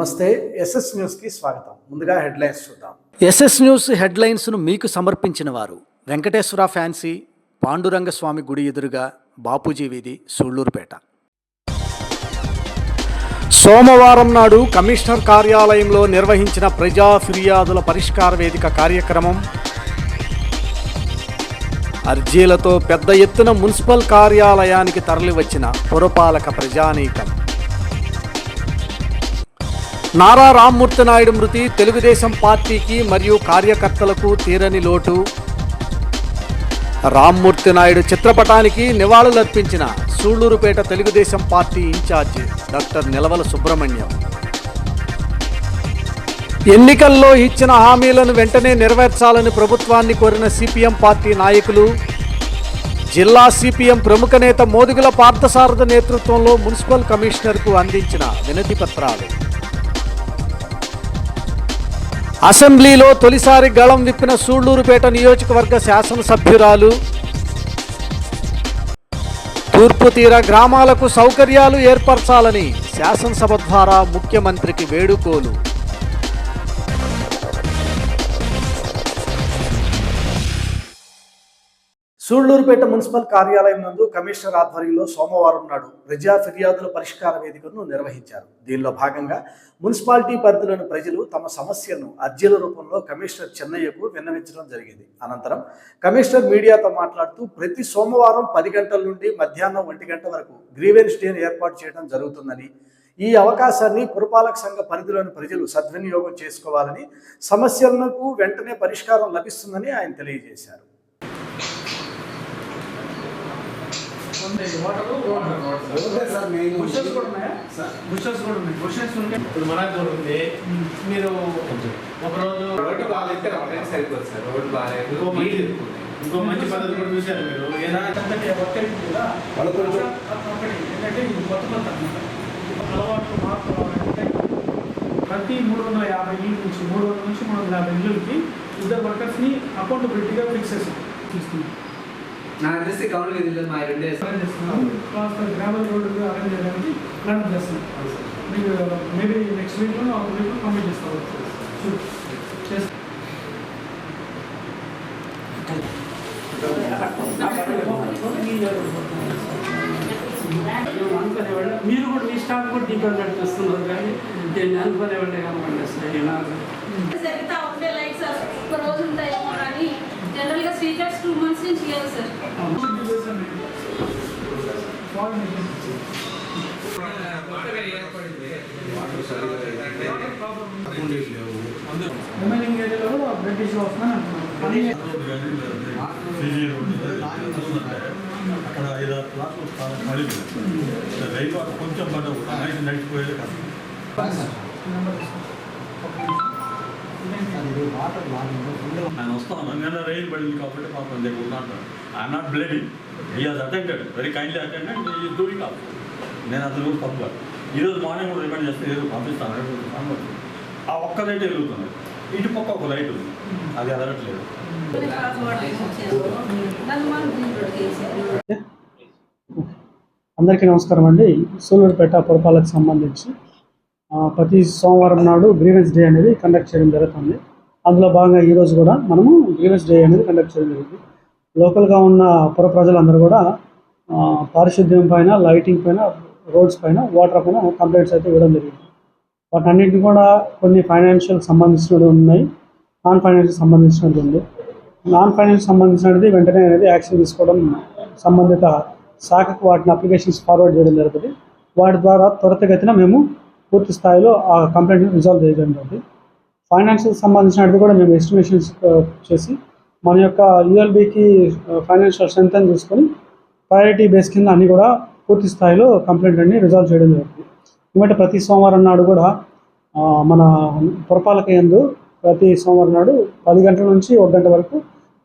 నమస్తే. ఎస్ఎస్ న్యూస్కి స్వాగతం. ముందుగా హెడ్లైన్స్ చూద్దాం. ఎస్ఎస్ న్యూస్ హెడ్లైన్స్ను మీకు సమర్పించిన వారు వెంకటేశ్వర ఫ్యాన్సీ, పాండురంగస్వామి గుడి ఎదురుగా, బాపూజీ వీధి, సూళ్లూరుపేట. సోమవారం నాడు కమిషనర్ కార్యాలయంలో నిర్వహించిన ప్రజా ఫిర్యాదుల పరిష్కార వేదిక కార్యక్రమం. అర్జీలతో పెద్ద ఎత్తున మున్సిపల్ కార్యాలయానికి తరలివచ్చిన పురపాలక ప్రజానీకం. నారా రామ్మూర్తి నాయుడు మృతి తెలుగుదేశం పార్టీకి మరియు కార్యకర్తలకు తీరని లోటు. రామ్మూర్తి నాయుడు చిత్రపటానికి నివాళులర్పించిన Sullurpeta Telugu Desam party incharge doctor Nelavala Subrahmanyam. ఎన్నికల్లో ఇచ్చిన హామీలను వెంటనే నెరవేర్చాలని ప్రభుత్వాన్ని కోరిన సిపిఎం పార్టీ నాయకులు. జిల్లా సిపిఎం ప్రముఖ నేత మోదుగుల పార్థసారథి నేతృత్వంలో మున్సిపల్ కమిషనర్కు అందించిన వినతి పత్రాలు. అసెంబ్లీలో తొలిసారి గళం విప్పిన సూళ్లూరుపేట నియోజకవర్గ శాసనసభ్యురాలు. తూర్పు తీర గ్రామాలకు సౌకర్యాలు ఏర్పరచాలని శాసనసభ ద్వారా ముఖ్యమంత్రికి వేడుకోలు. సూళ్లూరుపేట మున్సిపల్ కార్యాలయం నందు కమిషనర్ ఆధ్వర్యంలో సోమవారం నాడు ప్రజా ఫిర్యాదుల పరిష్కార వేదికను నిర్వహించారు. దీనిలో భాగంగా మున్సిపాలిటీ పరిధిలోని ప్రజలు తమ సమస్యలను అర్జీల రూపంలో కమిషనర్ చెన్నయ్యకు విన్నవించడం జరిగింది. అనంతరం కమిషనర్ మీడియాతో మాట్లాడుతూ ప్రతి సోమవారం 10 గంటల నుండి మధ్యాహ్నం 1 గంట వరకు గ్రీవెన్స్ డేను ఏర్పాటు చేయడం జరుగుతుందని, ఈ అవకాశాన్ని పురపాలక సంఘ పరిధిలోని ప్రజలు సద్వినియోగం చేసుకోవాలని, సమస్యలకు వెంటనే పరిష్కారం లభిస్తుందని ఆయన తెలియజేశారు. ఇప్పుడు మనకు కూడా ఉంది. మీరు ఒకరోజు రోడ్డు బాగాలైతే సరిపోతుంది సార్. రోడ్డు బాగాలేదు, ఇంకో మంచి పద్ధతి కూడా చూశారు మీరు. అలవాట్లు మార్పు ప్రతి 350 ఇళ్ళ నుంచి 300 నుంచి 350 ఇళ్ళకి 2 వర్కర్స్ని అకౌంటబిలిటీగా ఫిక్స్ చేస్తున్నాం. నా అడ్రస్ కౌంట్ లేదు, మా 2 డేస్ గ్రామల్ రోడ్డుగా అరేంజ్ చేయడానికి ప్లాన్ చేస్తున్నాం. మీకు మేబీ నెక్స్ట్ వీక్లో కంప్లీట్ చేస్తాం. మీరు కూడా మీ స్టాఫ్ కూడా డిపెండెంట్ చేస్తున్నారు, కానీ నేను అనుకునేవాళ్ళే కనపడేస్తాయి. జనరల్గా స్పీకర్స్ 2 months నుంచి ఇవ్వాలి సార్. రిమైనింగ్ ఏరియాలో కూడా బ్రిటిష్ వస్తున్నాను అంటున్నాను. అక్కడ 5-6 క్లాసులు పడింది. రైలు అక్కడ కొంచెం పడ్డ నడిచిపోయేది కాదు. ఆయన వస్తాను, నేను రైలు పడింది కాబట్టి పాపం ఉన్నాను. I'm not బ్లేడింగ్, he has attended, very kindly attended, ఈ డూయింగ్ ఆఫ్. నేను అసలు కూడా తప్పుగా ఈరోజు మార్నింగ్ కూడా రిమైండ్ చేస్తే ఏదో పంపిస్తాను. ఆ ఒక్క లైట్ వెలుగుతుంది, ఇటు పక్క ఒక లైట్ ఉంది, అది అదరట్లేదు. అందరికీ నమస్కారం అండి. సూళ్లూరుపేట పురపాలకు సంబంధించి ప్రతి సోమవారం నాడు గ్రీవెన్స్ డే అనేది కండక్ట్ చేయడం జరుగుతుంది. అందులో భాగంగా ఈరోజు కూడా మనము గ్రీవెన్స్ డే అనేది కండక్ట్ చేయడం జరిగింది. లోకల్గా ఉన్న పుర ప్రజలందరూ కూడా పారిశుద్ధ్యం పైన, లైటింగ్ పైన, రోడ్స్ పైన, వాటర్ పైన కంప్లైంట్స్ అయితే ఇవ్వడం జరిగింది. వాటన్నింటినీ కూడా కొన్ని ఫైనాన్షియల్ సంబంధించినవి ఉన్నాయి, నాన్ ఫైనాన్షియల్ సంబంధించినది ఉంది. నాన్ ఫైనాన్షియల్ సంబంధించినది వెంటనే అనేది యాక్షన్ తీసుకోవడం, సంబంధిత శాఖకు వాటిని అప్లికేషన్స్ ఫార్వర్డ్ చేయడం జరుగుతుంది. వాటి ద్వారా త్వరితగతిన మేము పూర్తి స్థాయిలో ఆ కంప్లైంట్ని రిజాల్వ్ చేయడం జరుగుతుంది. ఫైనాన్షియల్ సంబంధించినది కూడా మేము ఎస్టిమేషన్స్ చేసి మన యొక్క యూఎల్బీకి ఫైనాన్షియల్ స్ట్రెంత్ అని చూసుకొని ప్రయారిటీ బేస్ కింద అన్నీ కూడా పూర్తి స్థాయిలో కంప్లైంట్ అన్ని రిజాల్వ్ చేయడం జరుగుతుంది. ఎందుకంటే ప్రతి సోమవారం నాడు కూడా మన పురపాలక యందు ప్రతి సోమవారం నాడు 10 గంటల నుంచి 1 గంట వరకు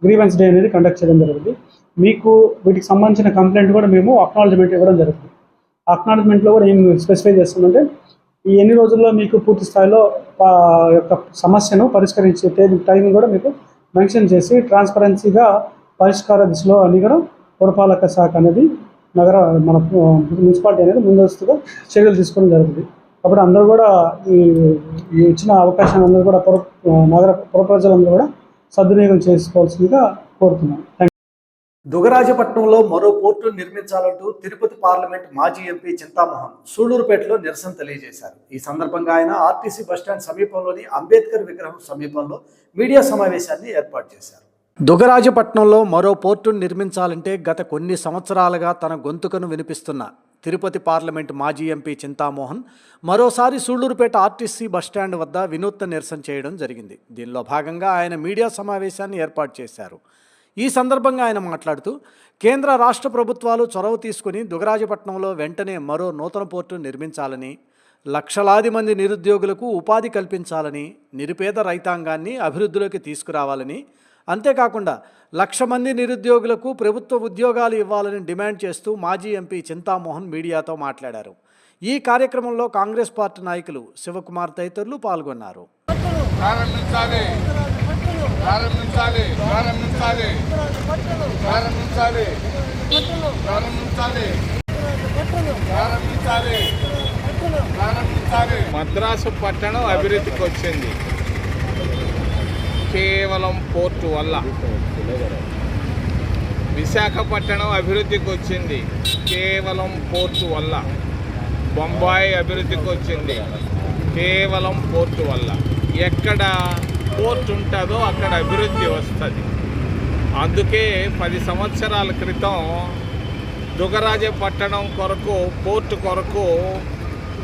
గ్రీవెన్స్ డే అనేది కండక్ట్ చేయడం జరుగుతుంది. మీకు వీటికి సంబంధించిన కంప్లైంట్ కూడా మేము అక్నాలజ్మెంట్ ఇవ్వడం జరుగుతుంది. అక్నాలజ్మెంట్లో కూడా ఏం స్పెసిఫై చేస్తుందంటే, ఈ ఎన్ని రోజుల్లో మీకు పూర్తి స్థాయిలో యొక్క సమస్యను పరిష్కరించే టైం కూడా మీకు మెన్షన్ చేసి ట్రాన్స్పరెన్సీగా పరిష్కార దిశలో అన్ని కూడా పురపాలక శాఖ అనేది మన మున్సిపాలిటీ అనేది ముందస్తుగా చర్యలు తీసుకోవడం జరుగుతుంది. కాబట్టి అందరూ కూడా ఈ ఇచ్చిన అవకాశాన్ని అందరూ కూడా నగర పుర ప్రజలందరూ కూడా సద్వినియోగం చేసుకోవాల్సిందిగా కోరుతున్నాను. దుగరాజపట్నంలో మరో పోర్టు నిర్మించాలంటూ తిరుపతి పార్లమెంట్ మాజీ ఎంపీ చింతామోహన్ సూళ్లూరుపేటలో నిరసన తెలియజేశారు. ఈ సందర్భంగా ఆయన ఆర్టీసీ బస్టాండ్ సమీపంలోని అంబేద్కర్ విగ్రహం సమీపంలో మీడియా సమావేశాన్ని ఏర్పాటు చేశారు. దుగరాజపట్నంలో మరో పోర్టును నిర్మించాలంటే గత కొన్ని సంవత్సరాలుగా తన గొంతుకను వినిపిస్తున్న తిరుపతి పార్లమెంట్ మాజీ ఎంపీ చింతామోహన్ మరోసారి సూళ్లూరుపేట ఆర్టీసీ బస్టాండ్ వద్ద వినూత్న నిరసన చేయడం జరిగింది. దీనిలో భాగంగా ఆయన మీడియా సమావేశాన్ని ఏర్పాటు చేశారు. ఈ సందర్భంగా ఆయన మాట్లాడుతూ కేంద్ర రాష్ట్ర ప్రభుత్వాలు చొరవ తీసుకుని దుగరాజపట్నంలో వెంటనే మరో నూతన పోర్టు నిర్మించాలని, లక్షలాది మంది నిరుద్యోగులకు ఉపాధి కల్పించాలని, నిరుపేద రైతాంగాన్ని అభివృద్ధిలోకి తీసుకురావాలని, అంతేకాకుండా 1,00,000 మంది నిరుద్యోగులకు ప్రభుత్వ ఉద్యోగాలు ఇవ్వాలని డిమాండ్ చేస్తూ మాజీ ఎంపీ చింతామోహన్ మీడియాతో మాట్లాడారు. ఈ కార్యక్రమంలో కాంగ్రెస్ పార్టీ నాయకులు శివకుమార్ తదితరులు పాల్గొన్నారు. మద్రాసు పట్టణం అభివృద్ధికి వచ్చింది కేవలం పోర్టు వల్ల. విశాఖపట్నం అభివృద్ధికి వచ్చింది కేవలం పోర్టు వల్ల. బొంబాయి అభివృద్ధికి వచ్చింది కేవలం పోర్టు వల్ల. ఎక్కడ పోర్టు ఉంటుందో అక్కడ అభివృద్ధి వస్తుంది. అందుకే 10 సంవత్సరాల క్రితం దుగరాజపట్నం కొరకు పోర్టు కొరకు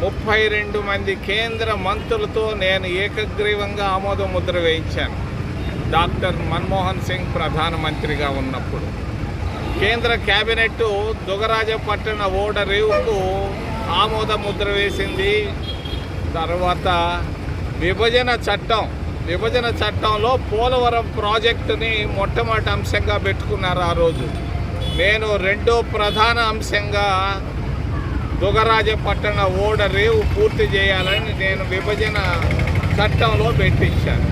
32 మంది కేంద్ర మంత్రులతో నేను ఏకగ్రీవంగా ఆమోద ముద్ర వేయించాను. డాక్టర్ మన్మోహన్ సింగ్ ప్రధానమంత్రిగా ఉన్నప్పుడు కేంద్ర క్యాబినెట్ దుగరాజపట్నం ఓడరేవుకు ఆమోద ముద్ర వేసింది. తర్వాత విభజన చట్టంలో పోలవరం ప్రాజెక్టుని మొట్టమొదటి అంశంగా పెట్టుకున్నారు. ఆ రోజు నేను రెండో ప్రధాన అంశంగా దుగరాజపట్నం ఓడరేవు పూర్తి చేయాలని నేను విభజన చట్టంలో పెట్టించాను.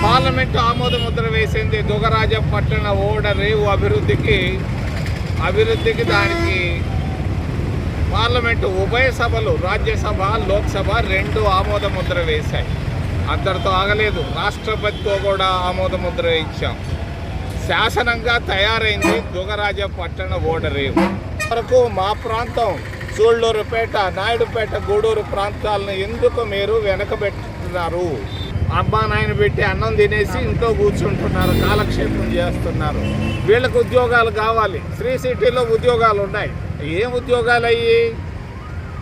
పార్లమెంటు ఆమోద ముద్ర వేసింది దుగరాజపట్నం ఓడరేవు అభివృద్ధికి. దానికి పార్లమెంటు ఉభయ సభలు, రాజ్యసభ, లోక్సభ 2 ఆమోద ముద్ర వేశాయి. అందరితో ఆగలేదు, రాష్ట్రపతితో కూడా ఆమోద ముద్ర వేయించాం. శాసనంగా తయారైంది దుగరాజపట్నం ఓడరేవు. వరకు మా ప్రాంతం సూళ్లూరుపేట, నాయుడుపేట, గూడూరు ప్రాంతాలను ఎందుకు మీరు వెనకబెట్టుతున్నారు? అబ్బా నాయన పెట్టి అన్నం తినేసి ఇంట్లో కూర్చుంటున్నారు, కాలక్షేపం చేస్తున్నారు. వీళ్ళకు ఉద్యోగాలు కావాలి. శ్రీ సిటీలో ఉద్యోగాలు ఉన్నాయి. ఏం ఉద్యోగాలు అయ్యి?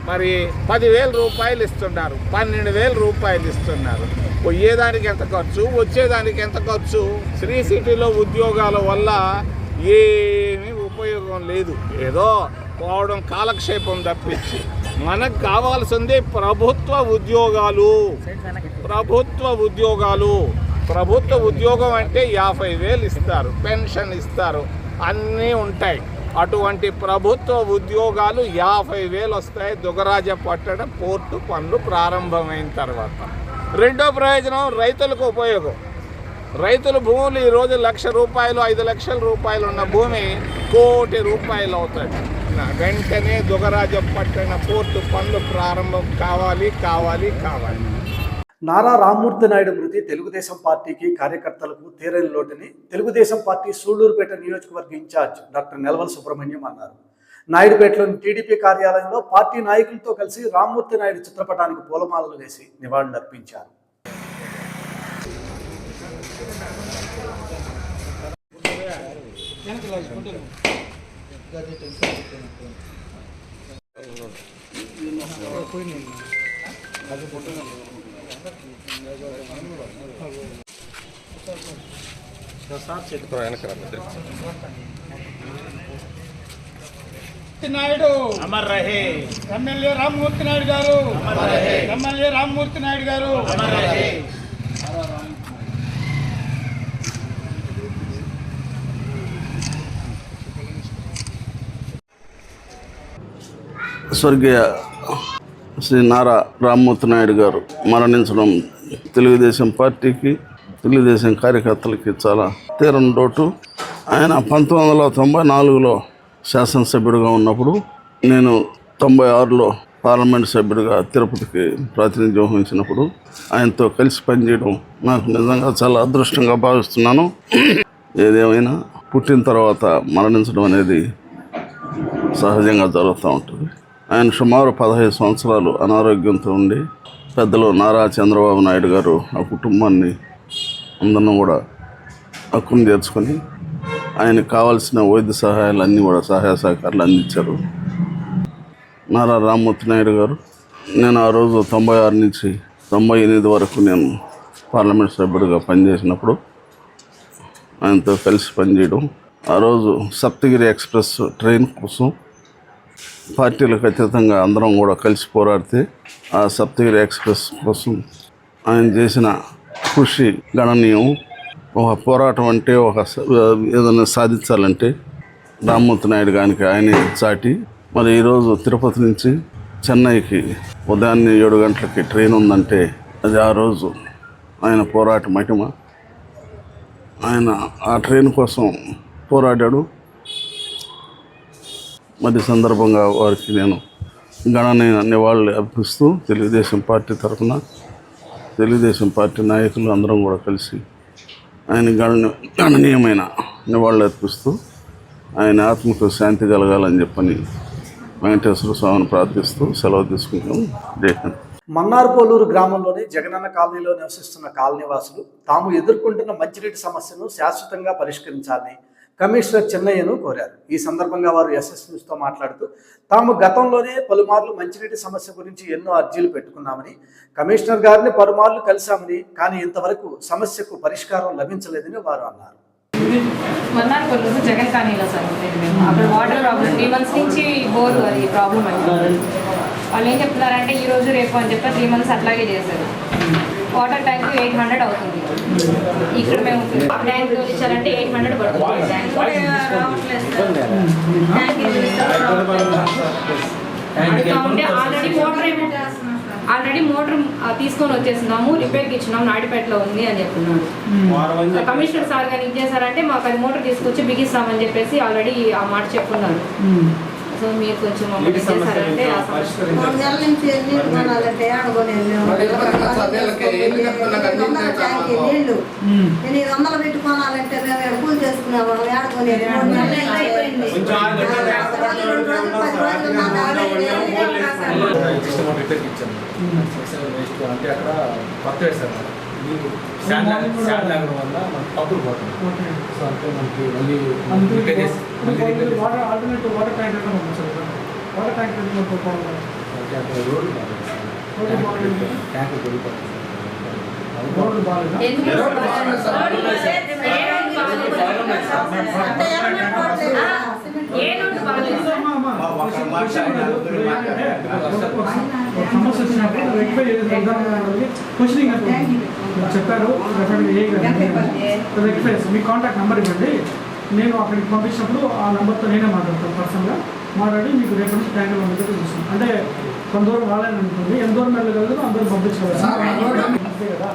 మరి 10,000 రూపాయలు ఇస్తున్నారు, 12,000 రూపాయలు ఇస్తున్నారు. పోయేదానికి ఎంత ఖర్చు, వచ్చేదానికి ఎంత ఖర్చు? శ్రీ సిటీలో ఉద్యోగాల వల్ల ఏమీ ఉపయోగం లేదు. ఏదో పోవడం, కాలక్షేపం తప్పించి. మనకు కావాల్సింది ప్రభుత్వ ఉద్యోగాలు. ప్రభుత్వ ఉద్యోగం అంటే 50,000 ఇస్తారు, పెన్షన్ ఇస్తారు, అన్నీ ఉంటాయి. అటువంటి ప్రభుత్వ ఉద్యోగాలు 50,000 వస్తాయి దుగరాజపట్నం పోర్టు పనులు ప్రారంభమైన తర్వాత. రెండో ప్రయోజనం రైతులకు ఉపయోగం. రైతుల భూములు ఈరోజు 1,00,000 రూపాయలు, 5,00,000 రూపాయలు ఉన్న భూమి 1 కోటి రూపాయలు అవుతుంది. వెంటనే దుగరాజపట్నం పోర్టు పనులు ప్రారంభం కావాలి. నారా రామ్మూర్తి నాయుడు మృతి తెలుగుదేశం పార్టీకి, కార్యకర్తలకు తీరని లోటుని తెలుగుదేశం పార్టీ సూళ్లూరుపేట నియోజకవర్గ ఇన్ఛార్జ్ డాక్టర్ నెలవల సుబ్రహ్మణ్యం అన్నారు. నాయుడుపేటలోని టీడీపీ కార్యాలయంలో పార్టీ నాయకులతో కలిసి రామ్మూర్తి నాయుడు చిత్రపటానికి పూలమాలలు వేసి నివాళులర్పించారు. నాయుడు అమర్ రహే. ఎమ్మెల్యే రామ్మూర్తి నాయుడు గారు అమర్ రహే. ఎమ్మెల్యే రామ్మూర్తి నాయుడు గారు అమర్ రహే. స్వర్గీయ శ్రీ నారా రామ్మూర్తి నాయుడు గారు మరణించడం తెలుగుదేశం పార్టీకి, తెలుగుదేశం కార్యకర్తలకి చాలా తీరని లోటు. ఆయన 1994లో శాసనసభ్యుడిగా ఉన్నప్పుడు, నేను 96లో పార్లమెంట్ సభ్యుడిగా తిరుపతికి ప్రాతినిధ్యం వహించినప్పుడు ఆయనతో కలిసి పనిచేయడం నాకు నిజంగా చాలా అదృష్టంగా భావిస్తున్నాను. ఏదేమైనా పుట్టిన తర్వాత మరణించడం అనేది సహజంగా జరుగుతూ ఉంటుంది. ఆయన సుమారు 15 సంవత్సరాలు అనారోగ్యంతో ఉండి పెద్దలు నారా చంద్రబాబు నాయుడు గారు ఆ కుటుంబాన్ని అందరిని కూడా హక్కును చేర్చుకొని ఆయనకు కావాల్సిన వైద్య సహాయాలన్నీ కూడా సహాయ సహకారాలు అందించారు. నారా రామ్మూర్తి నాయుడు గారు, నేను ఆ రోజు 96 నుంచి 98 వరకు నేను పార్లమెంట్ సభ్యుడిగా పనిచేసినప్పుడు ఆయనతో కలిసి పనిచేయడం, ఆ రోజు సప్తగిరి ఎక్స్ప్రెస్ ట్రైన్ కోసం పార్టీలకు అతీతంగా అందరం కూడా కలిసి పోరాడితే ఆ సప్తగిరి ఎక్స్ప్రెస్ కోసం ఆయన చేసిన కృషి గణనీయం. ఒక పోరాటం అంటే ఏదైనా సాధించాలంటే రామ్మూర్తి నాయుడు గారికి ఆయనే చాటి. మరి ఈరోజు తిరుపతి నుంచి చెన్నైకి ఉదయాన్నే 7 గంటలకి ట్రైన్ ఉందంటే అది ఆ రోజు ఆయన పోరాట మహిమ. ఆయన ఆ ట్రైన్ కోసం పోరాడాడు. మరి సందర్భంగా వారికి నేను గణనీయ నివాళులు అర్పిస్తూ తెలుగుదేశం పార్టీ తరఫున తెలుగుదేశం పార్టీ నాయకులు అందరం కూడా కలిసి ఆయన గణనీయమైన నివాళులు అర్పిస్తూ ఆయన ఆత్మకు శాంతి కలగాలని చెప్పని వెంకటేశ్వర స్వామిని ప్రార్థిస్తూ సెలవు తీసుకుంటాం. జై హింద్. మన్నార్పోలూరు గ్రామంలోని జగనన్న కాలనీలో నివసిస్తున్న కాలనీవాసులు తాము ఎదుర్కొంటున్న మంచినీటి సమస్యను శాశ్వతంగా పరిష్కరించాలని కమిషనర్ చెన్నయ్యను కోరారు. ఈ సందర్భంగా వారు ఎస్ఎస్ న్యూస్తో మాట్లాడుతూ తాము గతంలోనే పలుమార్లు మంచినీటి సమస్య గురించి ఎన్నో అర్జీలు పెట్టుకున్నామని, కమిషనర్ గారిని పలుమార్లు కలిశామని, కానీ ఇంతవరకు సమస్యకు పరిష్కారం లభించలేదని వారు అన్నారు. మన్నార్పల్లూరు జగన్ కాలనీలో సార్ మేము అక్కడ వాటర్ ప్రాబ్లం 3 months నుంచి బోర్ అది ప్రాబ్లం అవుతుంది. వాళ్ళు ఏం చెప్తున్నారంటే ఈరోజు రేపు అని చెప్పి 3 months అట్లాగే చేశారు. వాటర్ ట్యాంక్ 800 అవుతుంది. ఇక్కడ మేము ట్యాంక్ ఇచ్చారంటే 800 పడుతుంది. ట్యాంక్ కూడా రావట్లేదు సార్. ఆల్రెడీ మోటార్ తీసుకొని వచ్చేసినాము, రిపేర్కి ఇచ్చినాము, నాయుడుపేటలో ఉంది అని చెప్తున్నాడు. కమిషనర్ సార్ గారు ఏం చేశారంటే మాకు అది మోటార్ తీసుకొచ్చి బిగిస్తామని చెప్పేసి ఆల్రెడీ ఆ మాట చెప్పున్నారు. సో మీరు కొంచెం మమ్మల్ని చేశారంటే అంటే అక్కడ కొత్త వేస్తారు శాండ్ లాగడం వల్ల మనకి పప్పులు పోతుంది. సో అంటే మనకి మళ్ళీ water alternative water tank water tank అక్కడ రోడ్డు ట్యాంక్ దొరికిపోతుంది. రోడ్డు బాగాలేదు. సమస్య వచ్చినప్పుడు రెక్టిఫై క్వశ్చనింగ్ అంటే చెప్పారు. రెక్టిఫై మీ కాంటాక్ట్ నెంబర్ ఇవ్వండి, నేను అక్కడికి పంపించినప్పుడు ఆ నెంబర్తో నేనే మాట్లాడతాను. పర్సనల్గా మాట్లాడి మీకు రేపు నుంచి ట్యాంకర్ పంపిస్తే చూస్తాను. అంటే కొంత దూరం రాలేని అనుకోండి, ఎంత దూరం వెళ్ళగలదు అందరూ పంపించగలరు అంతే కదా.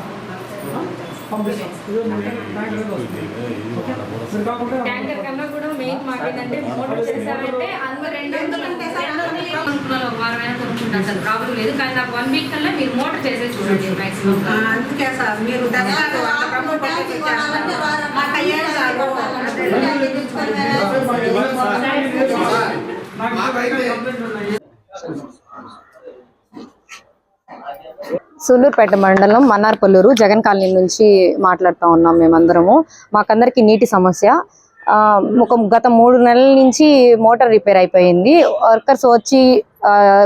ట్యాంకర్ కన్నా కూడా మెయిన్ మాకేంటంటే మోటార్ చేశారంటే అందరూ 200 వారమైనా కొనుక్కుంటాను సార్, ప్రాబ్లం లేదు. కానీ నాకు 1 week కల్లా మీరు మోటార్ చేసే చూడండి మ్యాక్సిమం. అందుకే సార్ మీరు సూళ్ళూరుపేట మండలం మన్నార్పల్లూరు జగన్ కాలనీ నుంచి మాట్లాడుతూ ఉన్నాం. మేమందరము మాకందరికి నీటి సమస్య. గత 3 నెలల నుంచి మోటార్ రిపేర్ అయిపోయింది. వర్కర్స్ వచ్చి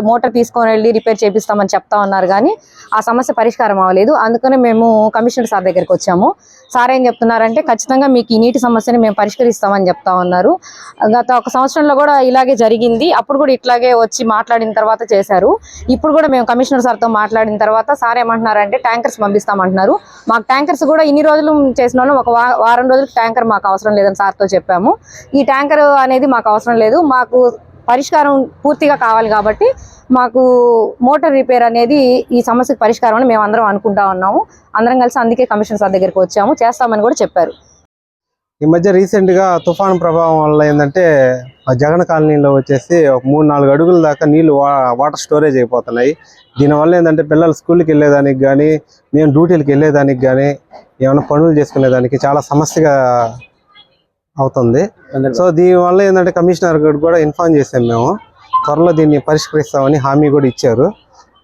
మోటార్ తీసుకొని వెళ్ళి రిపేర్ చేపిస్తామని చెప్తా ఉన్నారు, కానీ ఆ సమస్య పరిష్కారం అవ్వలేదు. అందుకనే మేము కమిషనర్ సార్ దగ్గరికి వచ్చాము. సార్ ఏం చెప్తున్నారంటే ఖచ్చితంగా మీకు ఈ నీటి సమస్యని మేము పరిష్కరిస్తామని చెప్తా ఉన్నారు. గత 1 సంవత్సరంలో కూడా ఇలాగే జరిగింది. అప్పుడు కూడా ఇట్లాగే వచ్చి మాట్లాడిన తర్వాత చేశారు. ఇప్పుడు కూడా మేము కమిషనర్ సార్తో మాట్లాడిన తర్వాత సార్ ఏమంటున్నారంటే ట్యాంకర్స్ పంపిస్తామంటున్నారు. మాకు ట్యాంకర్స్ కూడా ఇన్ని రోజులు చేసిన వాళ్ళు 1 వారం రోజులకి ట్యాంకర్ మాకు అవసరం లేదని సార్తో చెప్పాము. ఈ ట్యాంకర్ అనేది మాకు అవసరం లేదు, మాకు పరిష్కారం పూర్తిగా కావాలి కాబట్టి మాకు మోటార్ రిపేర్ అనేది ఈ సమస్యకు పరిష్కారం అని మేము అందరం అనుకుంటా ఉన్నాము. అందరం కలిసి అందుకే కమిషనర్ సార్ దగ్గరికి వచ్చాము, చేస్తామని కూడా చెప్పారు. ఈ మధ్య రీసెంట్గా తుఫాను ప్రభావం వల్ల ఏంటంటే ఆ జగన్ కాలనీలో వచ్చేసి ఒక 3-4 అడుగుల దాకా నీళ్లు వాటర్ స్టోరేజ్ అయిపోతున్నాయి. దీనివల్ల ఏంటంటే పిల్లలు స్కూల్కి వెళ్ళేదానికి కానీ మేము డ్యూటీలకు వెళ్ళేదానికి కానీ ఏమైనా పనులు చేసుకునేదానికి చాలా సమస్యగా అవుతుంది. సో దీనివల్ల ఏంటంటే కమిషనర్ గారు కూడా ఇన్ఫార్మ్ చేసాం, మేము త్వరలో దీన్ని పరిష్కరిస్తామని హామీ కూడా ఇచ్చారు.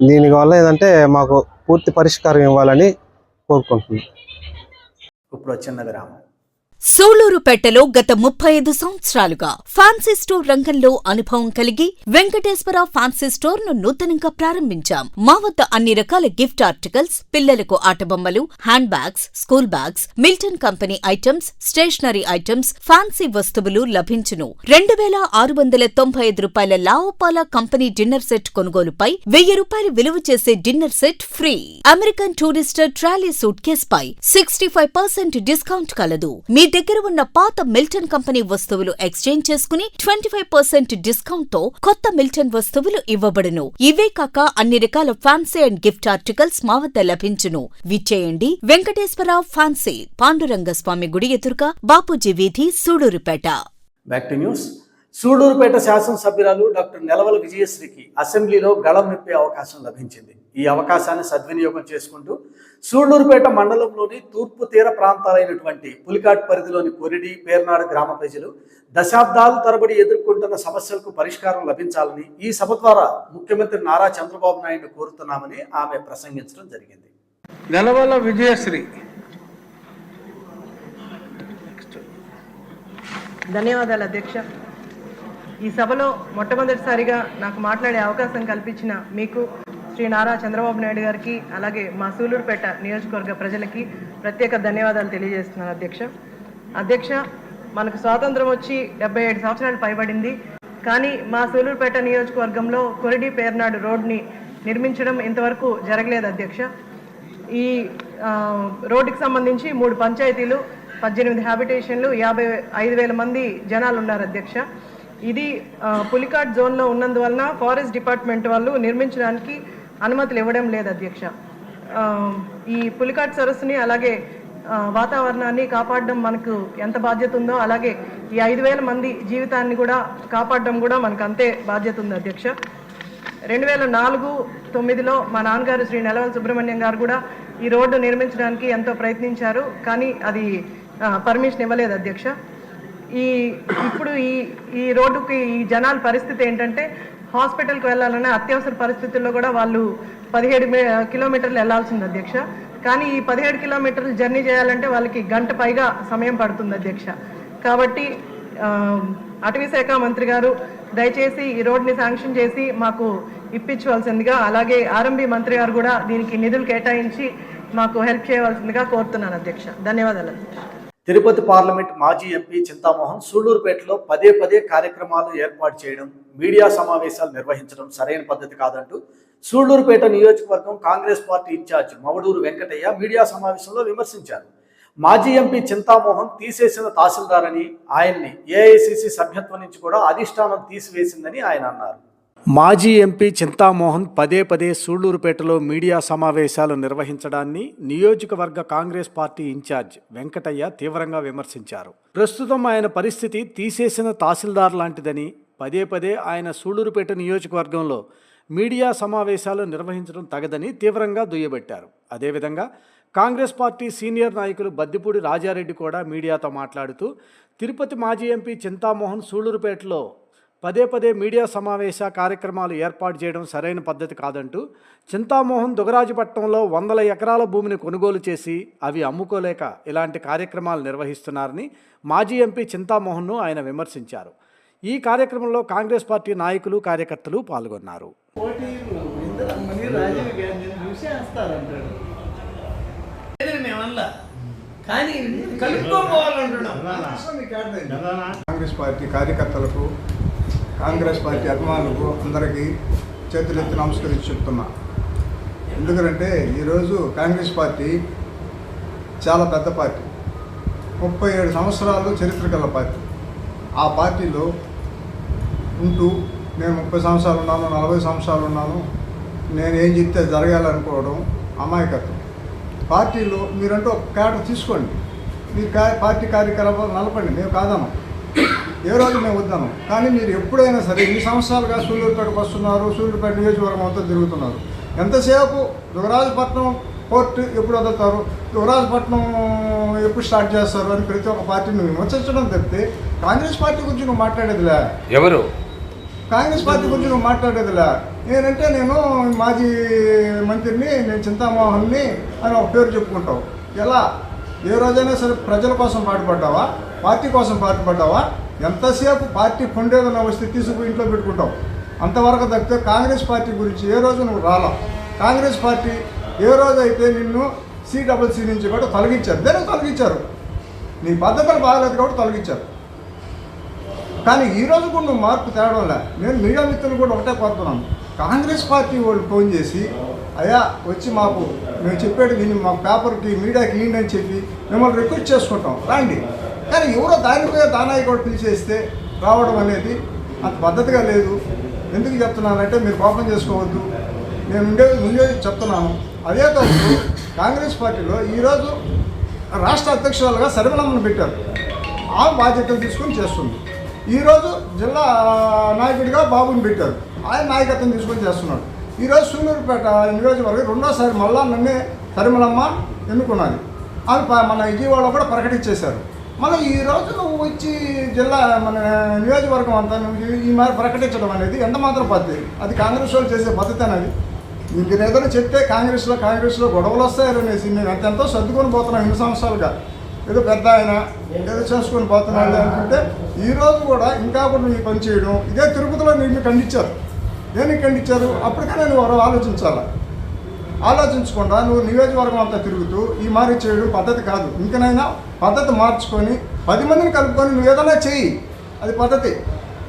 దీనివల్ల ఏంటంటే మాకు పూర్తి పరిష్కారం ఇవ్వాలని కోరుకుంటున్నాం. ఇప్పుడు చిన్న విరామం. సూళ్లూరుపేటలో గత 35 సంవత్సరాలుగా ఫ్యాన్సీ స్టోర్ రంగంలో అనుభవం కలిగి వెంకటేశ్వర ఫ్యాన్సీ స్టోర్ ను నూతనంగా ప్రారంభించాం. మా వద్ద అన్ని రకాల గిఫ్ట్ ఆర్టికల్స్, పిల్లలకు ఆటబొమ్మలు, hand bags, school bags, Milton company items, stationery items, fancy వస్తువులు లభించును. 2695 రూపాయల లావోపాలా కంపెనీ డిన్నర్ సెట్ కొనుగోలుపై 1000 రూపాయలు విలువ చేసే dinner set free. American Tourister trolley suitcase పై 65% డిస్కౌంట్ కలదు. మీ దగ్గర ఉన్న పాత మిల్టన్ కంపెనీ వస్తువులు ఎక్స్చేంజ్ చేసుకుని 25% డిస్కౌంట్ తో కొత్త మిల్టన్ వస్తువులు ఇవ్వబడును. ఇవే కాక అన్ని రకాల ఫ్యాన్సీ అండ్ గిఫ్ట్ ఆర్టికల్స్ మా వద్ద లభించును. విచ్చేయండి. వెంకటేశ్వర ఫ్యాన్సీ, పాండురంగస్వామి గుడి ఎదురుగా, బాపూజీ వీధి, Sullurpeta. Back to news. Sullurpeta శాసనసభ్యురాలు డాక్టర్ నెలవల విజయశ్రీకి అసెంబ్లీలో గళం విప్పే అవకాశం లభించింది. ఈ అవకాశాన్ని సద్వినియోగం చేసుకుంటూ సూళ్లూరుపేట మండలంలోని తూర్పు తీర ప్రాంతాలైనటువంటి పులికాట్ పరిధిలోని పొరిడి, పేర్నాడు గ్రామ ప్రజలు దశాబ్దాల తరబడి ఎదుర్కొంటున్న సమస్యలకు పరిష్కారం లభించాలని ఈ సభ ద్వారా ముఖ్యమంత్రి నారా చంద్రబాబు నాయుడు కోరుతున్నామని ఆమె ప్రసంగించడం జరిగింది. నెలవల విజయశ్రీ. ధన్యవాదాలు అధ్యక్ష. ఈ సభలో మొట్టమొదటిసారిగా నాకు మాట్లాడే అవకాశం కల్పించిన మీకు, శ్రీ నారా చంద్రబాబు నాయుడు గారికి, అలాగే మా సూళ్లూరుపేట నియోజకవర్గ ప్రజలకి ప్రత్యేక ధన్యవాదాలు తెలియజేస్తున్నాను అధ్యక్ష. మనకు స్వాతంత్రం వచ్చి 77 సంవత్సరాలు పైబడింది. కానీ మా సూళ్లూరుపేట నియోజకవర్గంలో కొరిడి పేర్నాడు రోడ్ని నిర్మించడం ఇంతవరకు జరగలేదు అధ్యక్ష. ఈ రోడ్డుకి సంబంధించి 3 పంచాయతీలు, 18 హ్యాబిటేషన్లు, 55,000 మంది జనాలు ఉన్నారు అధ్యక్ష. ఇది పులికాట్ జోన్లో ఉన్నందువలన ఫారెస్ట్ డిపార్ట్మెంట్ వాళ్ళు నిర్మించడానికి అనుమతులు ఇవ్వడం లేదు అధ్యక్ష. ఈ పులికాట్ సరస్సుని అలాగే వాతావరణాన్ని కాపాడడం మనకు ఎంత బాధ్యత ఉందో, అలాగే ఈ 5,000 మంది జీవితాన్ని కూడా కాపాడడం కూడా మనకు అంతే బాధ్యత ఉంది అధ్యక్ష. 2004-09లో మా నాన్నగారు శ్రీ నెలవల సుబ్రహ్మణ్యం గారు కూడా ఈ రోడ్డు నిర్మించడానికి ఎంతో ప్రయత్నించారు, కానీ అది పర్మిషన్ ఇవ్వలేదు అధ్యక్ష. ఇప్పుడు ఈ రోడ్డుకి ఈ జనాల పరిస్థితి ఏంటంటే, హాస్పిటల్కి వెళ్ళాలనే అత్యవసర పరిస్థితుల్లో కూడా వాళ్ళు 17 కిలోమీటర్లు వెళ్లాల్సింది అధ్యక్ష. కానీ ఈ 17 కిలోమీటర్లు జర్నీ చేయాలంటే వాళ్ళకి గంట పైగా సమయం పడుతుంది అధ్యక్ష. కాబట్టి అటవీ శాఖ మంత్రి గారు దయచేసి ఈ రోడ్ని శాంక్షన్ చేసి మాకు ఇప్పించవలసిందిగా, అలాగే ఆర్ఎంబీ మంత్రి గారు కూడా దీనికి నిధులు కేటాయించి మాకు హెల్ప్ చేయవలసిందిగా కోరుతున్నాను అధ్యక్ష. ధన్యవాదాలు. తిరుపతి పార్లమెంట్ మాజీ ఎంపీ చింతామోహన్ సూళ్లూరుపేటలో పదే కార్యక్రమాలు ఏర్పాటు చేయడం, మీడియా సమావేశాలు నిర్వహించడం సరైన పద్ధతి కాదంటూ సూళ్లూరుపేట నియోజకవర్గం Congress party incharge Mavaduru Venkataiah media సమావేశంలో విమర్శించారు. మాజీ ఎంపీ చింతామోహన్ తీసేసిన తహసీల్దార్ అని, ఆయన్ని ఏఐసిసి సభ్యత్వం నుంచి కూడా అధిష్టానం తీసివేసిందని ఆయన అన్నారు. మాజీ ఎంపీ చింతామోహన్ పదే సూళ్లూరుపేటలో మీడియా సమావేశాలు నిర్వహించడాన్ని నియోజకవర్గ కాంగ్రెస్ పార్టీ ఇన్ఛార్జ్ వెంకటయ్య తీవ్రంగా విమర్శించారు. ప్రస్తుతం ఆయన పరిస్థితి తీసేసిన తహసీల్దార్ లాంటిదని, పదే ఆయన సూళ్లూరుపేట నియోజకవర్గంలో మీడియా సమావేశాలు నిర్వహించడం తగదని తీవ్రంగా దుయ్యబట్టారు. అదేవిధంగా కాంగ్రెస్ పార్టీ సీనియర్ నాయకులు బద్దిపూడి రాజారెడ్డి కూడా మీడియాతో మాట్లాడుతూ తిరుపతి మాజీ ఎంపీ చింతామోహన్ సూళ్లూరుపేటలో పదే మీడియా సమావేశ కార్యక్రమాలు ఏర్పాటు చేయడం సరైన పద్ధతి కాదంటూ, చింతామోహన్ దుగరాజపట్నంలో 100 ఎకరాల భూమిని కొనుగోలు చేసి అవి అమ్ముకోలేక ఇలాంటి కార్యక్రమాలు నిర్వహిస్తున్నారని మాజీ ఎంపీ చింతామోహన్ను ఆయన విమర్శించారు. ఈ కార్యక్రమంలో కాంగ్రెస్ పార్టీ నాయకులు, కార్యకర్తలు పాల్గొన్నారు. కాంగ్రెస్ పార్టీ కార్యకర్తలకు, కాంగ్రెస్ పార్టీ అభిమానులకు అందరికీ చేతులెత్తి నమస్కరించి చెప్తున్నా. ఎందుకంటే ఈరోజు కాంగ్రెస్ పార్టీ చాలా పెద్ద పార్టీ, 37 సంవత్సరాలు చరిత్ర గల పార్టీ. ఆ పార్టీలో ఉంటూ నేను 30 సంవత్సరాలు ఉన్నాను, 40 సంవత్సరాలు ఉన్నాను, నేను ఏం చెప్తే జరగాలనుకోవడం అమాయకత్వం. పార్టీలో మీరంటూ ఒక క్యాడర్ తీసుకోండి, మీ పార్టీ కార్యకలాపాలు నలపండి, మేము కాదను, ఏ రోజు మేము వద్దాను. కానీ మీరు ఎప్పుడైనా సరే ఈ సంవత్సరాలుగా సూళ్ళూరుపేటకు వస్తున్నారు, సూళ్ళూరుపేట నియోజకవర్గం అంతా తిరుగుతున్నారు. ఎంతసేపు దుగరాజపట్నం పోర్టు ఎప్పుడు వదులుతారు, దుగరాజపట్నం ఎప్పుడు స్టార్ట్ చేస్తారు అని ప్రతి ఒక్క పార్టీని విమర్శించడం తప్పితే కాంగ్రెస్ పార్టీ గురించి నువ్వు మాట్లాడేదిలే. ఎవరు కాంగ్రెస్ పార్టీ గురించి నువ్వు మాట్లాడేదిలే. నేనంటే నేను మాజీ మంత్రిని, నేను చింతామోహన్ని అని ఒక పేరు చెప్పుకుంటావు. ఎలా? ఏ రోజైనా సరే ప్రజల కోసం పాటుపడ్డావా, పార్టీ కోసం పాటుపడ్డావా? ఎంతసేపు పార్టీ కొండేదన్న వస్తే తీసుకుని ఇంట్లో పెట్టుకుంటావు. అంతవరకు తప్పితే కాంగ్రెస్ పార్టీ గురించి ఏ రోజు నువ్వు రాలా. కాంగ్రెస్ పార్టీ ఏ రోజు అయితే నిన్ను CCC నుంచి కూడా తొలగించారు. దేనికి తొలగించారు? నీ పద్ధతులు బాగలేదు కాబట్టి తొలగించారు. కానీ ఈ రోజు కూడా నువ్వు మార్పు తేవడంలే. నేను మీడియా మిత్రులు కూడా ఒకటే కోరుతున్నాను, కాంగ్రెస్ పార్టీ వాళ్ళు ఫోన్ చేసి అయ్యా వచ్చి మాకు మేము చెప్పేది విని మాకు పేపర్కి మీడియాకి ఇవ్వండి అని చెప్పి మిమ్మల్ని రిక్వెస్ట్ చేసుకుంటాం, రండి. కానీ ఎవరో దానిపై దానాయి కూడా పిలిచేస్తే రావడం అనేది అంత పద్ధతిగా లేదు. ఎందుకు చెప్తున్నానంటే మీరు కోపం చేసుకోవద్దు, నేను ఉండేది చెప్తున్నాను. అదే తప్పు కాంగ్రెస్ పార్టీలో ఈరోజు రాష్ట్ర అధ్యక్షురాలుగా శర్మిలమ్మను పెట్టారు. ఆ బాధ్యతలు తీసుకొని చేస్తుంది. ఈరోజు జిల్లా నాయకుడిగా బాబుని పెట్టారు, ఆయన నాయకత్వం తీసుకొని చేస్తున్నాడు. ఈరోజు సూళ్ళూరుపేట నియోజకవర్గం రెండోసారి మళ్ళా నన్నే శర్మిలమ్మ ఎన్నుకున్నది. ఆమె మన విజయవాడలో కూడా ప్రకటించేశారు. మళ్ళీ ఈరోజు నువ్వు వచ్చి జిల్లా మన నియోజకవర్గం అంతా నువ్వు ఈ మరి ప్రకటించడం అనేది ఎంత మాత్రం పద్ధతి? అది కాంగ్రెస్ వాళ్ళు చేసే పద్ధతి అనేది. మీరు ఏదైనా చెప్తే కాంగ్రెస్లో గొడవలు వస్తాయనేసి మేము ఎంతో సర్దుకొని పోతున్నాం ఎన్ని సంవత్సరాలుగా. ఏదో పెద్ద ఆయన ఏదో చేసుకొని పోతున్నాడు అనుకుంటే ఈరోజు కూడా ఇంకా కూడా నువ్వు పని చేయడం ఇదే తిరుపతిలో నీకు ఖండించారు. దేనికి ఖండించారు? అప్పటికైనా నువ్వు ఎవరో ఆలోచించకుండా నువ్వు నియోజకవర్గం అంతా తిరుగుతూ ఈ మారి చేయడం పద్ధతి కాదు. ఇంకనైనా పద్ధతి మార్చుకొని 10 మందిని కలుపుకొని నువ్వు ఏదైనా చెయ్యి, అది పద్ధతి.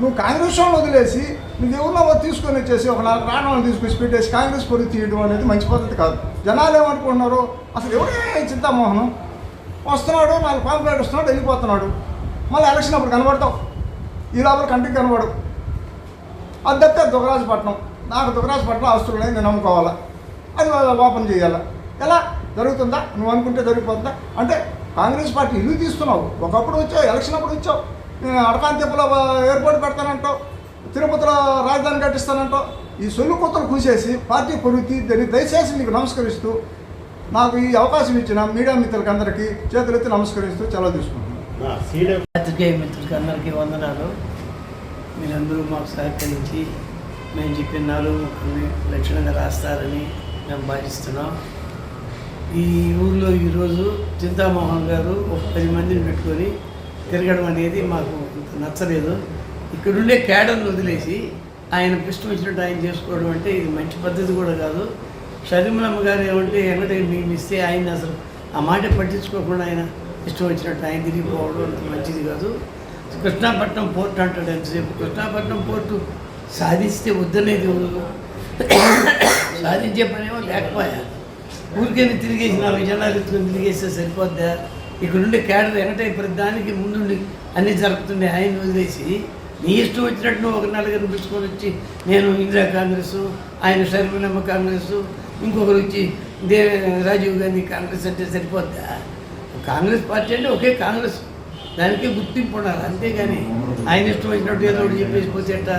నువ్వు కాంగ్రెస్ వాళ్ళని వదిలేసి నువ్వు ఎవరినో తీసుకొని వచ్చేసి ఒక 4 రాణాలను తీసుకొచ్చి పెట్టేసి కాంగ్రెస్ పొడి తీయడం అనేది మంచి పద్ధతి కాదు. జనాలు ఏమనుకుంటున్నారు, అసలు ఎవరే చింతామోహనం వస్తున్నాడు, 4 పాంప్లెట్ వస్తున్నాడు, వెళ్ళిపోతున్నాడు. మళ్ళీ ఎలక్షన్ అప్పుడు కనబడతావు, ఈ లోపల కంటికి కనబడు. అది తప్పితే దుగరాజపట్నం, నాకు దుగరాజపట్నం ఆస్తులు ఉన్నాయి, నేను అమ్ముకోవాలా, అది ఓపెన్ చేయాలా? ఎలా జరుగుతుందా? నువ్వు అనుకుంటే జరిగిపోతుందా? అంటే కాంగ్రెస్ పార్టీ ఇల్లు తీసుకున్నావు, ఒకప్పుడు వచ్చావు, ఎలక్షన్ అప్పుడు వచ్చావు, అడకాంతిప్పలో ఎయిర్పోర్ట్ పెడతానంటావు, తిరుపతిలో రాజధాని కట్టిస్తానంటావు. ఈ సొల్లు కొత్తలు కూసేసి పార్టీ పొరుగు దయచేసి నీకు నమస్కరిస్తూ, నాకు ఈ అవకాశం ఇచ్చిన మీడియా మిత్రులకి అందరికీ చేతులెత్తి నమస్కరిస్తూ సెలవు తీసుకుంటున్నాను. పాత్రికేయ మిత్రులకి అందరికీ వందనాలు. మీరందరూ మాకు సహకరించి మేము చెప్పిన 4 ముక్కల్ని లక్షణంగా రాస్తారని మేము భావిస్తున్నాం. ఈ ఊళ్ళో ఈరోజు చింతామోహన్ గారు ఒక 10 మందిని పెట్టుకొని తిరగడం అనేది మాకు నచ్చలేదు. ఇక్కడుండే క్యాడర్ను వదిలేసి ఆయన ఇష్టం వచ్చినట్టు ఆయన చేసుకోవడం అంటే ఇది మంచి పద్ధతి కూడా కాదు. షర్మిలమ్మ గారు ఏమంటే ఎన్నటే మేము ఇస్తే ఆయన అసలు ఆ మాట పట్టించుకోకుండా ఆయన ఇష్టం వచ్చినట్టు ఆయన తిరిగిపోవడం అంత మంచిది కాదు. కృష్ణాపట్నం పోర్టు అంటాడు ఎంతసేపు. కృష్ణాపట్నం పోర్టు సాధిస్తే వద్దనేది సాధించే పనేమో లేకపోయా. ఊరికైనా తిరిగేసి 4 జనాలు ఎత్తుకొని తిరిగేస్తే సరిపోద్దా? ఇక్కడ ఉండే క్యాడర్ ఎక్కటే ప్రతి దానికి ముందుండి అన్నీ జరుపుతుండే ఆయన వదిలేసి నీ ఇష్టం వచ్చినట్టు నువ్వు ఒక 4 పిలుచుకొని వచ్చి నేను ఇందిరా కాంగ్రెస్, ఆయన షర్మిలమ్మ కాంగ్రెస్, ఇంకొకరు వచ్చి రాజీవ్ గాంధీ కాంగ్రెస్ అంటే సరిపోద్దా? కాంగ్రెస్ పార్టీ అంటే ఒకే కాంగ్రెస్, దానికే గుర్తింపు ఉండాలి. అంతేగాని ఆయన ఇష్టం వచ్చినట్టు ఏదో ఒకటి చెప్పేసి పోతే ఎట్ట?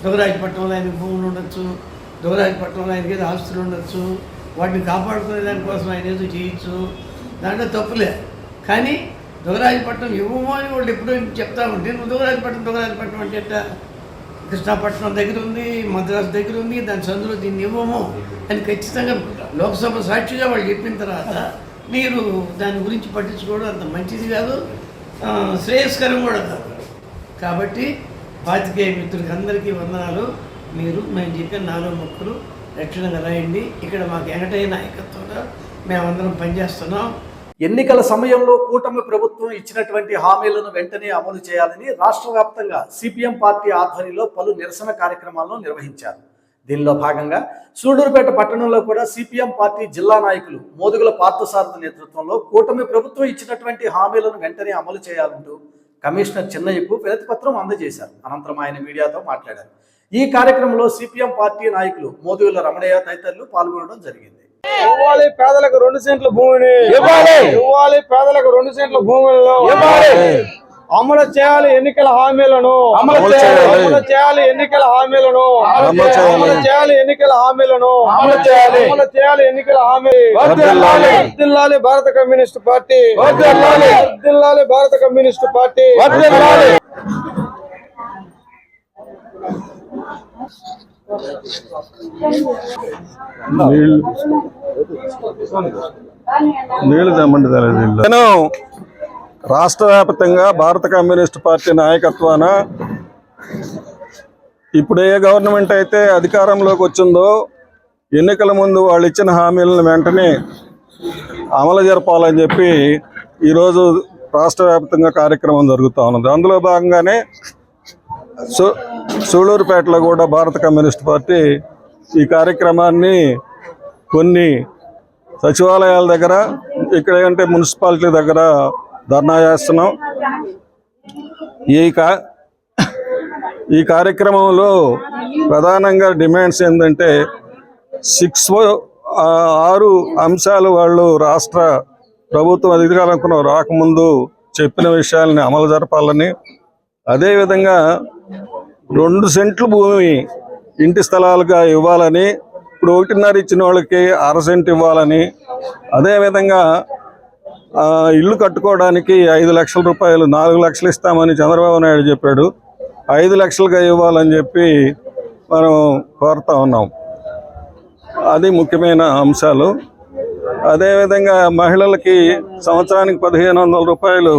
దుగరాజపట్నంలో ఆయనకు భూములు ఉండొచ్చు, దుగరాజపట్నంలో ఆయనకి ఏదో ఆస్తులు ఉండొచ్చు, వాటిని కాపాడుకునే దానికోసం ఆయన ఏదో చేయొచ్చు, దాంట్లో తప్పులే. కానీ దుగరాజపట్నం ఇవ్వమో అని వాళ్ళు ఎప్పుడో చెప్తా ఉంటే నువ్వు దుగరాజపట్నం అంటే ఎట్ట? కృష్ణాపట్నం దగ్గర ఉంది, మద్రాసు దగ్గర ఉంది, దాని సందులో దీన్ని ఇవ్వము అని ఖచ్చితంగా లోక్సభ సాక్షిగా వాళ్ళు చెప్పిన తర్వాత మీరు దాని గురించి పట్టించుకోవడం అంత మంచిది కాదు, శ్రేయస్కరం కూడా కాదు. కాబట్టి పాత్రికేయ మిత్రులకి అందరికీ వందనాలు. మీరు మేము చెప్పిన 4 ముక్కలు రక్షణగా రాయండి. ఇక్కడ మాకు వెంకటయ్య నాయకత్వంలో మేమందరం పనిచేస్తున్నాం. ఎన్నికల సమయంలో కూటమి ప్రభుత్వం ఇచ్చినటువంటి హామీలను వెంటనే అమలు చేయాలని రాష్ట్ర వ్యాప్తంగా సిపిఎం పార్టీ ఆధ్వర్యంలో పలు నిరసన కార్యక్రమాలను నిర్వహించారు. దీనిలో భాగంగా సూళ్ళూరుపేట పట్టణంలో కూడా సిపిఎం పార్టీ జిల్లా నాయకులు మోదుగుల పార్థసారథి నేతృత్వంలో కూటమి ప్రభుత్వం ఇచ్చినటువంటి హామీలను వెంటనే అమలు చేయాలంటూ కమిషనర్ చిన్నయ్యకు వినతి పత్రం అందజేశారు. అనంతరం ఆయన మీడియాతో మాట్లాడారు. ఈ కార్యక్రమంలో సిపిఎం పార్టీ నాయకులు మోదుగుల రమణయ్య తదితరులు పాల్గొనడం జరిగింది. ఇవ్వాలి పేదలకు 2 సెంట్ల భూమిని ఇవ్వాలి పేదలకు 2 సెంట్ల భూములను అమలు చేయాలి ఎన్నికల హామీలను అమలు చేయాలి ఎన్నికల హామీలను అమలు చేయాలి ఎన్నికల హామీలను అమలు చేయాలి ఎన్నికల హామీ వర్ధిల్లాలి భారత కమ్యూనిస్ట్ పార్టీ వర్ధిల్లాలి భారత కమ్యూనిస్ట్ పార్టీ నీళ్ళు తెమ్మండి నేను రాష్ట్ర వ్యాప్తంగా భారత కమ్యూనిస్ట్ పార్టీ నాయకత్వాన ఇప్పుడు ఏ గవర్నమెంట్ అయితే అధికారంలోకి వచ్చిందో ఎన్నికల ముందు వాళ్ళు ఇచ్చిన హామీలను వెంటనే అమలు జరపాలని చెప్పి ఈరోజు రాష్ట్ర వ్యాప్తంగా కార్యక్రమం జరుగుతూ ఉన్నది. అందులో భాగంగానే సూళ్ళూరుపేటలో కూడా భారత కమ్యూనిస్ట్ పార్టీ ఈ కార్యక్రమాన్ని కొన్ని సచివాలయాల దగ్గర ఇక్కడ అంటే మున్సిపాలిటీ దగ్గర ధర్నా చేస్తున్నాం. ఈ కార్యక్రమంలో ప్రధానంగా డిమాండ్స్ ఏంటంటే 6 అంశాలు వాళ్ళు రాష్ట్ర ప్రభుత్వం అధికారంలో రాకముందు చెప్పిన విషయాలని అమలు జరపాలని, అదేవిధంగా 2 సెంట్లు భూమి ఇంటి స్థలాలుగా ఇవ్వాలని, ఇప్పుడు 1.5 ఇచ్చిన వాళ్ళకి 1/2 సెంట్ ఇవ్వాలని, అదేవిధంగా ఇల్లు కట్టుకోవడానికి 5 లక్షల రూపాయలు 4 లక్షలు ఇస్తామని చంద్రబాబు నాయుడు చెప్పాడు, 5 లక్షలుగా ఇవ్వాలని చెప్పి మనం కోరుతా ఉన్నాం. అది ముఖ్యమైన అంశాలు. అదేవిధంగా మహిళలకి సంవత్సరానికి 1500 రూపాయలు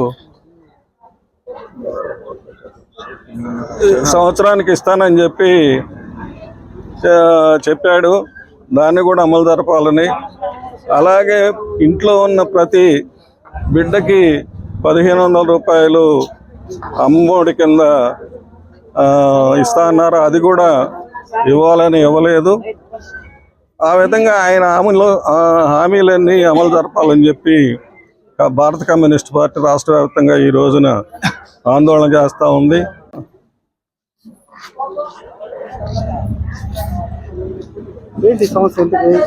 సంవత్సరానికి ఇస్తానని చెప్పి చెప్పాడు, దాన్ని కూడా అమలు జరపాలని. అలాగే ఇంట్లో ఉన్న ప్రతి బిడ్డకి 1500 రూపాయలు అమ్మఒడి కింద ఇస్తా అన్నారు, అది కూడా ఇవ్వలేదు. ఆ విధంగా ఆయన హామీలన్నీ అమలు జరపాలని చెప్పి భారత కమ్యూనిస్ట్ పార్టీ రాష్ట్ర వ్యాప్తంగా ఈ రోజున ఆందోళన చేస్తూ ఉంది.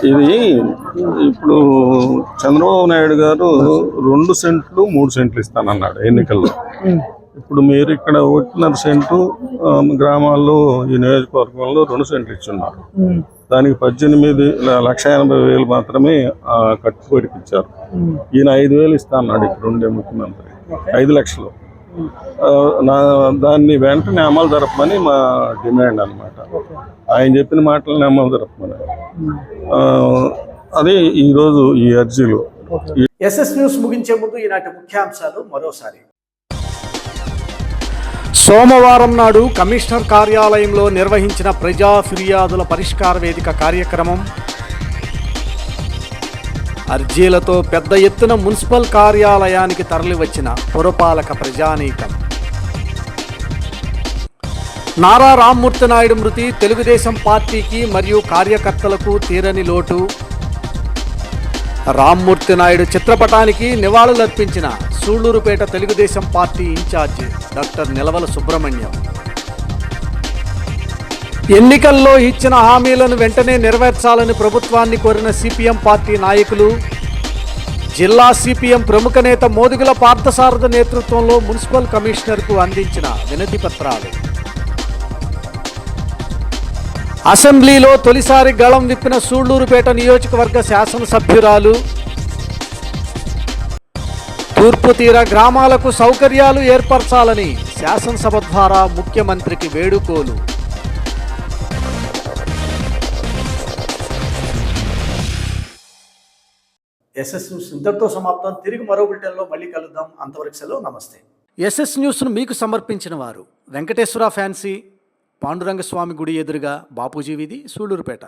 ఇది ఇప్పుడు చంద్రబాబు నాయుడు గారు 2 సెంట్లు 3 సెంట్లు ఇస్తానన్నాడు ఎన్నికల్లో. ఇప్పుడు మీరు ఇక్కడ 1.5 సెంటు గ్రామాల్లో ఈ నియోజకవర్గంలో 2 సెంట్లు ఇచ్చున్నారు. దానికి 18,80,000 మాత్రమే కట్టుబడికి ఇచ్చారు. ఈయన 5,000 ఇస్తా అన్నాడు ఇప్పుడు ఉండే ముఖ్యమంత్రి, 5 లక్షలు. దాన్ని వెంటనే అమలు జరపమని మా డిమాండ్ అన్నమాట. ఆయన చెప్పిన మాటలని అమలు జరపమని అది ఈరోజు ఈ అర్జీలు. ఎస్ఎస్ న్యూస్ ముగించే ముందు ఈనాటి ముఖ్యాంశాలు మరోసారి. సోమవారం నాడు కమిషనర్ కార్యాలయంలో నిర్వహించిన ప్రజా ఫిర్యాదుల పరిష్కార వేదిక కార్యక్రమం. అర్జీలతో పెద్ద ఎత్తున మున్సిపల్ కార్యాలయానికి తరలివచ్చిన పురపాలక ప్రజానీకం. నారా రామ్మూర్తి నాయుడు మృతి తెలుగుదేశం పార్టీకి మరియు కార్యకర్తలకు తీరని లోటు. రామ్మూర్తి నాయుడు చిత్రపటానికి నివాళులర్పించిన Sullurpeta Telugu Desam party incharge doctor Nelavala Subrahmanyam. ఎన్నికల్లో ఇచ్చిన హామీలను వెంటనే నెరవేర్చాలని ప్రభుత్వాన్ని కోరిన సిపిఎం పార్టీ నాయకులు. జిల్లా సిపిఎం ప్రముఖ నేత మోదుగుల పార్థసారథి నేతృత్వంలో మున్సిపల్ కమిషనర్కు అందించిన వినతి పత్రాలు. అసెంబ్లీలో తొలిసారి గళం విప్పిన సూళ్లూరుపేట నియోజకవర్గ శాసనసభ్యురాలు. తూర్పు తీర గ్రామాలకు సౌకర్యాలు ఏర్పరచాలని శాసనసభ ద్వారా ముఖ్యమంత్రికి వేడుకోలు. ఎస్ఎస్ న్యూస్ ఇంతటితో సమాప్తం. తిరిగి మరో బులెటిన్లో మళ్ళీ కలుద్దాం. అంతవరకు సెలవు, నమస్తే. ఎస్ఎస్ న్యూస్ను మీకు సమర్పించిన వారు వెంకటేశ్వర ఫ్యాన్సీ, పాండురంగస్వామి గుడి ఎదురుగా బాపూజీ వీధి, సూళ్లూరుపేట.